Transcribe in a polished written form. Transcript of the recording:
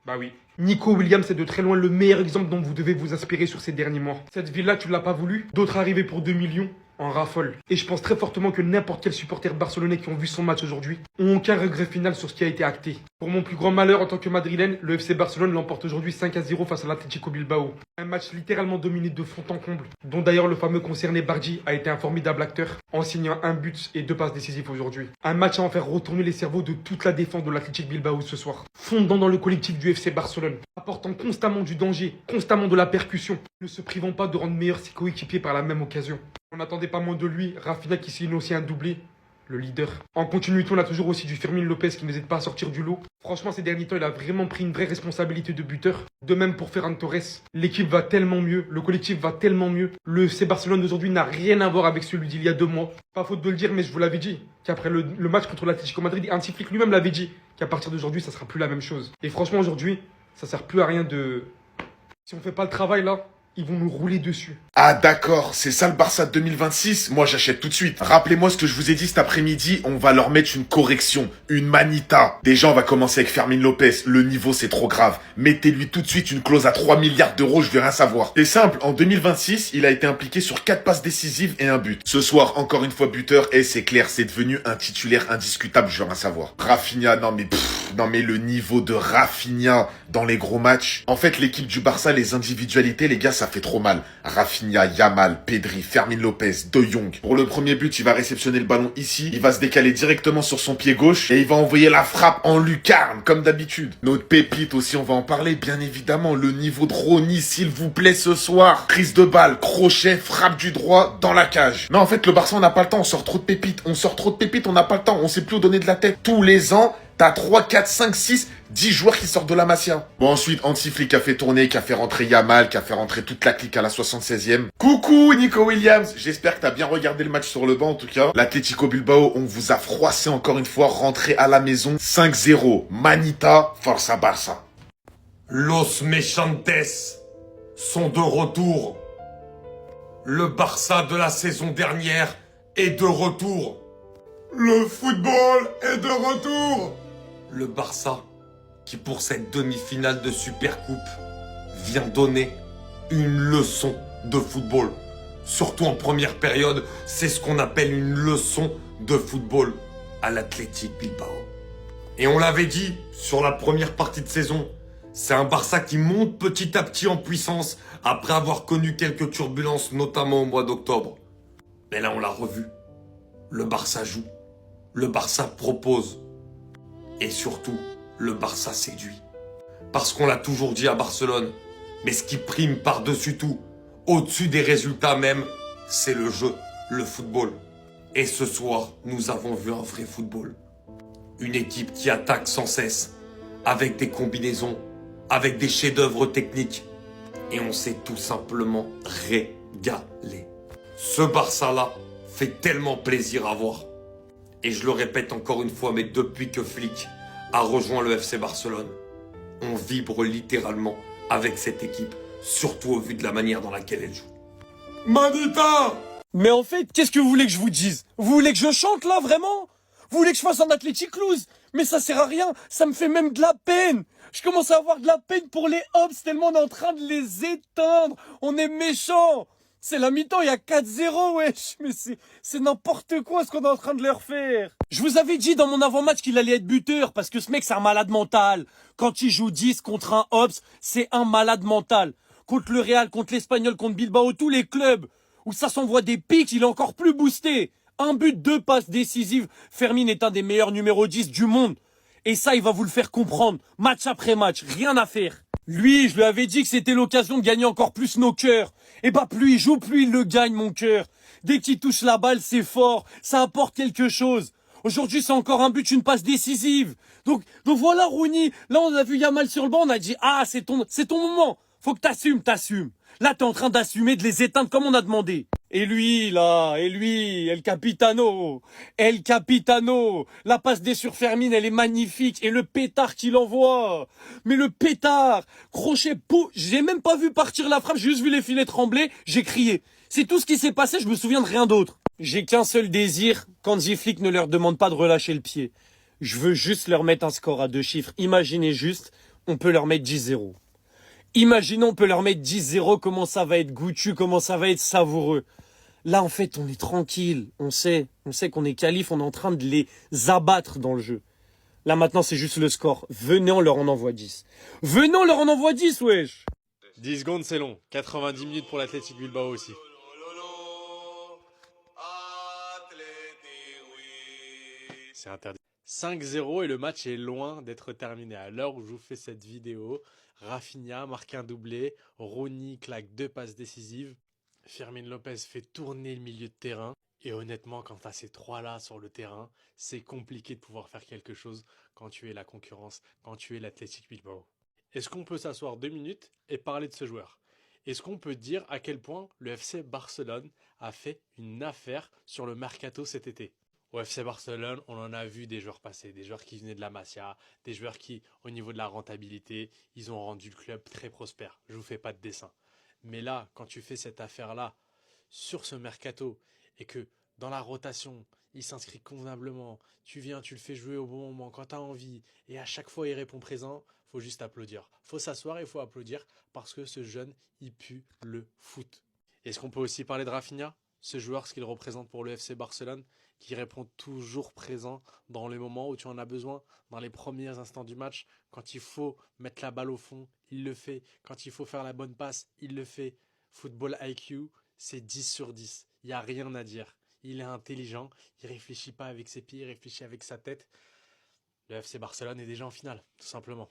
Bah oui. Nico Williams est de très loin le meilleur exemple dont vous devez vous inspirer sur ces derniers mois. Cette ville-là, tu l'as pas voulu. D'autres arrivés pour 2 millions en raffolent. Et je pense très fortement que n'importe quel supporter barcelonais qui ont vu son match aujourd'hui ont aucun regret final sur ce qui a été acté. Pour mon plus grand malheur en tant que madrilène, le FC Barcelone l'emporte aujourd'hui 5-0 face à l'Atlético Bilbao. Un match littéralement dominé de fond en comble, dont d'ailleurs le fameux concerné Bardi a été un formidable acteur en signant un but et 2 passes décisives aujourd'hui. Un match à en faire retourner les cerveaux de toute la défense de l'Atlético Bilbao ce soir. Fondant dans le collectif du FC Barcelone, apportant constamment du danger, constamment de la percussion, ne se privant pas de rendre meilleurs ses coéquipiers par la même occasion. On n'attendait pas moins de lui, Rafinha qui signe aussi un doublé, le leader. En continuité, on a toujours aussi du Fermín López qui n'hésite pas à sortir du lot. Franchement, ces derniers temps, il a vraiment pris une vraie responsabilité de buteur. De même pour Ferran Torres. L'équipe va tellement mieux, le collectif va tellement mieux. Le FC Barcelone d'aujourd'hui n'a rien à voir avec celui d'il y a 2 mois. Pas faute de le dire, mais je vous l'avais dit, qu'après le match contre l'Atlético Madrid, Hansi Flick lui-même l'avait dit, qu'à partir d'aujourd'hui, ça sera plus la même chose. Et franchement, aujourd'hui, ça sert plus à rien de... Si on fait pas le travail là, ils vont nous rouler dessus. Ah d'accord, c'est ça le Barça de 2026? Moi j'achète tout de suite. Rappelez-moi ce que je vous ai dit cet après-midi, on va leur mettre une correction, une manita. Déjà on va commencer avec Fermín López, le niveau c'est trop grave. Mettez-lui tout de suite une clause à 3 milliards d'euros, je vais rien savoir. C'est simple, en 2026, il a été impliqué sur 4 passes décisives et un but. Ce soir, encore une fois buteur, et c'est clair, c'est devenu un titulaire indiscutable, je veux rien savoir. Rafinha, non mais le niveau de Rafinha dans les gros matchs. En fait l'équipe du Barça, les individualités les gars, ça fait trop mal. Rafinha, Yamal, Pedri, Fermín López, De Jong. Pour le premier but, il va réceptionner le ballon ici. Il va se décaler directement sur son pied gauche. Et il va envoyer la frappe en lucarne, comme d'habitude. Notre pépite aussi, on va en parler, bien évidemment. Le niveau de Rony, s'il vous plaît, ce soir. Prise de balle, crochet, frappe du droit, dans la cage. Non, en fait, le Barça, on n'a pas le temps. On sort trop de pépites. On n'a pas le temps. On sait plus où donner de la tête. Tous les ans, t'as 3, 4, 5, 6, 10 joueurs qui sortent de la Masia. Bon, ensuite, Hansi Flick a fait tourner, qui a fait rentrer Yamal, qui a fait rentrer toute la clique à la 76e. Coucou, Nico Williams. J'espère que t'as bien regardé le match sur le banc, en tout cas. L'Atlético Bilbao, on vous a froissé encore une fois, rentré à la maison. 5-0. Manita, forza Barça. Los Mechantes sont de retour. Le Barça de la saison dernière est de retour. Le football est de retour. Le Barça, qui pour cette demi-finale de Supercoupe, vient donner une leçon de football. Surtout en première période, c'est ce qu'on appelle une leçon de football à l'Athletic Bilbao. Et on l'avait dit sur la première partie de saison, c'est un Barça qui monte petit à petit en puissance après avoir connu quelques turbulences, notamment au mois d'octobre. Mais là, on l'a revu. Le Barça joue. Le Barça propose. Et surtout, le Barça séduit. Parce qu'on l'a toujours dit à Barcelone, mais ce qui prime par-dessus tout, au-dessus des résultats même, c'est le jeu, le football. Et ce soir, nous avons vu un vrai football. Une équipe qui attaque sans cesse, avec des combinaisons, avec des chefs-d'œuvre techniques. Et on s'est tout simplement régalé. Ce Barça-là fait tellement plaisir à voir. Et je le répète encore une fois, mais depuis que Flick a rejoint le FC Barcelone, on vibre littéralement avec cette équipe, surtout au vu de la manière dans laquelle elle joue. Manita! Mais en fait, qu'est-ce que vous voulez que je vous dise? Vous voulez que je chante là, vraiment? Vous voulez que je fasse un Athletic Clues? Mais ça sert à rien, ça me fait même de la peine. Je commence à avoir de la peine pour les Hobbs tellement on est en train de les éteindre. On est méchants. C'est la mi-temps, il y a 4-0, wesh. Mais c'est n'importe quoi ce qu'on est en train de leur faire. Je vous avais dit dans mon avant-match qu'il allait être buteur parce que ce mec, c'est un malade mental. Quand il joue 10 contre un Hobbs, c'est un malade mental. Contre le Real, contre l'Espagnol, contre Bilbao, tous les clubs où ça s'envoie des pics, il est encore plus boosté. Un but, 2 passes décisives. Fermín est un des meilleurs numéro 10 du monde. Et ça, il va vous le faire comprendre. Match après match, rien à faire. Lui, je lui avais dit que c'était l'occasion de gagner encore plus nos cœurs. Et bah, plus il joue, plus il le gagne, mon cœur. Dès qu'il touche la balle, c'est fort. Ça apporte quelque chose. Aujourd'hui, c'est encore un but, une passe décisive. Donc voilà, Rooney. Là, on a vu Yamal sur le banc, on a dit, ah, c'est ton moment. Faut que t'assumes. Là, t'es en train d'assumer, de les éteindre comme on a demandé. Et lui, El Capitano. La passe des sur Fermín, elle est magnifique. Et le pétard qu'il envoie. Mais le pétard, crochet, j'ai même pas vu partir la frappe, j'ai juste vu les filets trembler, j'ai crié. C'est tout ce qui s'est passé, je me souviens de rien d'autre. J'ai qu'un seul désir, qu'Hansi Flick ne leur demande pas de relâcher le pied. Je veux juste leur mettre un score à 2 chiffres. Imaginez juste, on peut leur mettre 10-0. Imaginons, on peut leur mettre 10-0, comment ça va être goûtu, comment ça va être savoureux. Là, en fait, on est tranquille. On sait qu'on est qualif, on est en train de les abattre dans le jeu. Là, maintenant, c'est juste le score. Venez, on leur en envoie 10. Venez, on leur en envoie 10, wesh. 10 secondes, c'est long. 90 minutes pour l'Athletic Bilbao aussi. C'est interdit. 5-0 et le match est loin d'être terminé. À l'heure où je vous fais cette vidéo, Rafinha marque un doublé, Rooney claque 2 passes décisives, Fermin Lopez fait tourner le milieu de terrain. Et honnêtement, quand tu as ces 3-là sur le terrain, c'est compliqué de pouvoir faire quelque chose quand tu es la concurrence, quand tu es l'Athletic Bilbao. Est-ce qu'on peut s'asseoir 2 minutes et parler de ce joueur? Est-ce qu'on peut dire à quel point le FC Barcelone a fait une affaire sur le mercato cet été? Au FC Barcelone, on en a vu des joueurs passer, des joueurs qui venaient de la Masia, des joueurs qui, au niveau de la rentabilité, ils ont rendu le club très prospère. Je vous fais pas de dessin. Mais là, quand tu fais cette affaire-là sur ce mercato et que dans la rotation, il s'inscrit convenablement, tu viens, tu le fais jouer au bon moment, quand tu as envie, et à chaque fois il répond présent, faut juste applaudir. Faut s'asseoir et il faut applaudir parce que ce jeune, il pue le foot. Est-ce qu'on peut aussi parler de Rafinha, ce joueur, ce qu'il représente pour le FC Barcelone, qui répond toujours présent dans les moments où tu en as besoin, dans les premiers instants du match, quand il faut mettre la balle au fond, il le fait, quand il faut faire la bonne passe, il le fait. Football IQ, c'est 10 sur 10, il n'y a rien à dire. Il est intelligent, il réfléchit pas avec ses pieds, il réfléchit avec sa tête. Le FC Barcelone est déjà en finale, tout simplement.